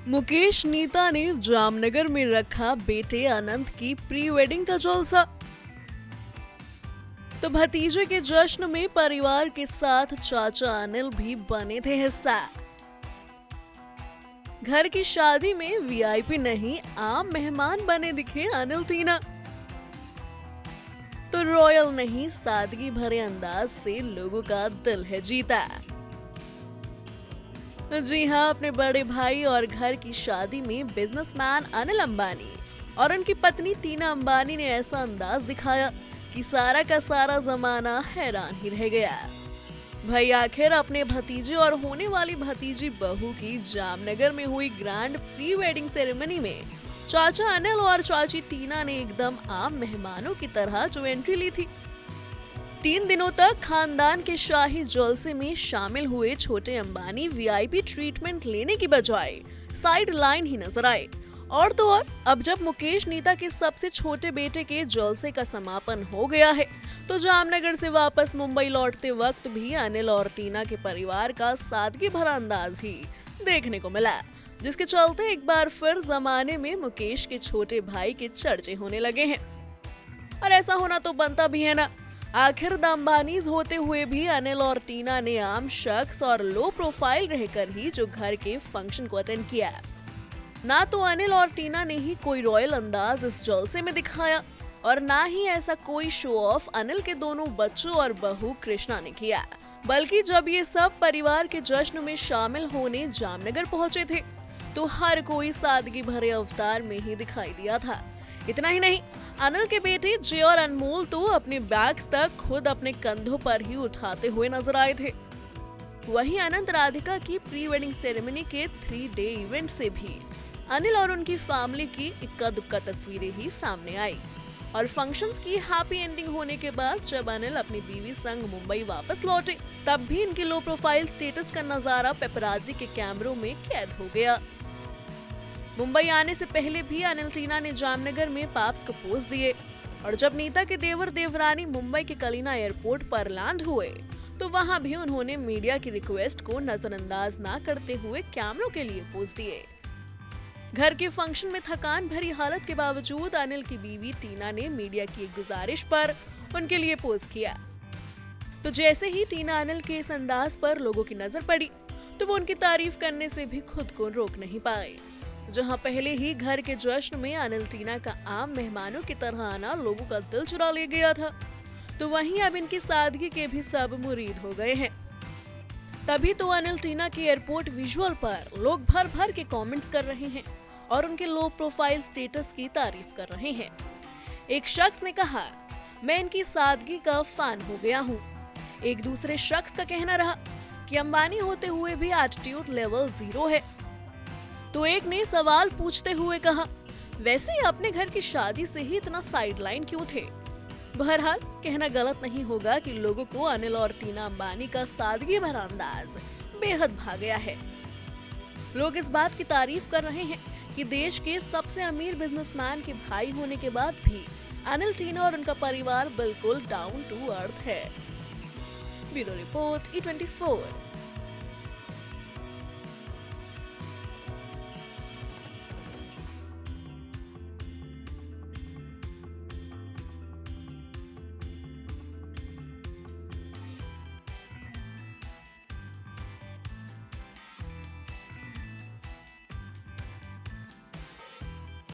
मुकेश नीता ने जामनगर में रखा बेटे अनंत की प्री वेडिंग का जलसा। तो भतीजे के जश्न में परिवार के साथ चाचा अनिल भी बने थे हिस्सा। घर की शादी में वीआईपी नहीं, आम मेहमान बने दिखे अनिल टीना। तो रॉयल नहीं, सादगी भरे अंदाज से लोगों का दिल है जीता। जी हाँ, अपने बड़े भाई और घर की शादी में बिजनेसमैन अनिल अंबानी और उनकी पत्नी टीना अंबानी ने ऐसा अंदाज दिखाया कि सारा का सारा जमाना हैरान ही रह गया। भाई आखिर अपने भतीजे और होने वाली भतीजी बहू की जामनगर में हुई ग्रैंड प्री वेडिंग सेरेमनी में चाचा अनिल और चाची टीना ने एकदम आम मेहमानों की तरह जो एंट्री ली थी। 3 दिनों तक खानदान के शाही जलसे में शामिल हुए छोटे अंबानी वीआईपी ट्रीटमेंट लेने की बजाय साइड लाइन ही नजर आए। और तो और अब जब मुकेश नीता के सबसे छोटे बेटे के जलसे का समापन हो गया है, तो जामनगर से वापस मुंबई लौटते वक्त भी अनिल और टीना के परिवार का सादगी भरा अंदाज ही देखने को मिला, जिसके चलते एक बार फिर जमाने में मुकेश के छोटे भाई के चर्चे होने लगे हैं। और ऐसा होना तो बनता भी है ना। आखिर द अंबानीज होते हुए भी अनिल और टीना ने आम शख्स और लो प्रोफाइल रहकर ही जो घर के फंक्शन को अटेंड किया। ना तो अनिल और टीना ने ही कोई रॉयल अंदाज इस जलसे में दिखाया और ना ही ऐसा कोई शो ऑफ अनिल के दोनों बच्चों और बहू कृष्णा ने किया, बल्कि जब ये सब परिवार के जश्न में शामिल होने जामनगर पहुंचे थे तो हर कोई सादगी भरे अवतार में ही दिखाई दिया था। इतना ही नहीं, अनिल के बेटे जय और अनमोल तो अपने बैग्स तक खुद अपने कंधों पर ही उठाते हुए नजर आए थे। वहीं अनंत राधिका की प्री वेडिंग सेरेमनी के 3 डे इवेंट से भी अनिल और उनकी फैमिली की इक्का दुक्का तस्वीरें ही सामने आई। और फंक्शंस की हैप्पी एंडिंग होने के बाद जब अनिल अपनी बीवी संग मुंबई वापस लौटे, तब भी इनकी लो प्रोफाइल स्टेटस का नजारा पेपराजी के कैमरों में कैद हो गया। मुंबई आने से पहले भी अनिल टीना ने जामनगर में पाप्स को पोज दिए और जब नीता के देवर देवरानी मुंबई के कलीना एयरपोर्ट पर लैंड हुए तो वहां भी उन्होंने मीडिया की रिक्वेस्ट को नजरअंदाज ना करते हुए कैमरों के लिए पोज दिए। घर के फंक्शन में थकान भरी हालत के बावजूद अनिल की बीवी टीना ने मीडिया की एक गुजारिश पर उनके लिए पोज किया। तो जैसे ही टीना अनिल के इस अंदाज पर लोगों की नजर पड़ी तो वो उनकी तारीफ करने से भी खुद को रोक नहीं पाए। जहां पहले ही घर के जश्न में अनिल टीना का आम मेहमानों की तरह आना लोगों का दिल चुरा ले गया था, तो वहीं अब इनकी सादगी के भी सब मुरीद हो गए हैं। तभी तो अनिल टीना के एयरपोर्ट विजुअल पर लोग भर भर के कमेंट्स कर रहे हैं और उनके लो प्रोफाइल स्टेटस की तारीफ कर रहे हैं। एक शख्स ने कहा, मैं इनकी सादगी का फैन हो गया हूँ। एक दूसरे शख्स का कहना रहा कि अंबानी होते हुए भी एटीट्यूड लेवल 0 है। तो एक ने सवाल पूछते हुए कहा, वैसे अपने घर की शादी से ही इतना साइडलाइन क्यों थे? बहरहाल कहना गलत नहीं होगा कि लोगों को अनिल और टीना अंबानी का सादगी भरा अंदाज बेहद भा गया है। लोग इस बात की तारीफ कर रहे हैं कि देश के सबसे अमीर बिजनेसमैन के भाई होने के बाद भी अनिल टीना और उनका परिवार बिल्कुल डाउन टू अर्थ है। Bureau report E24।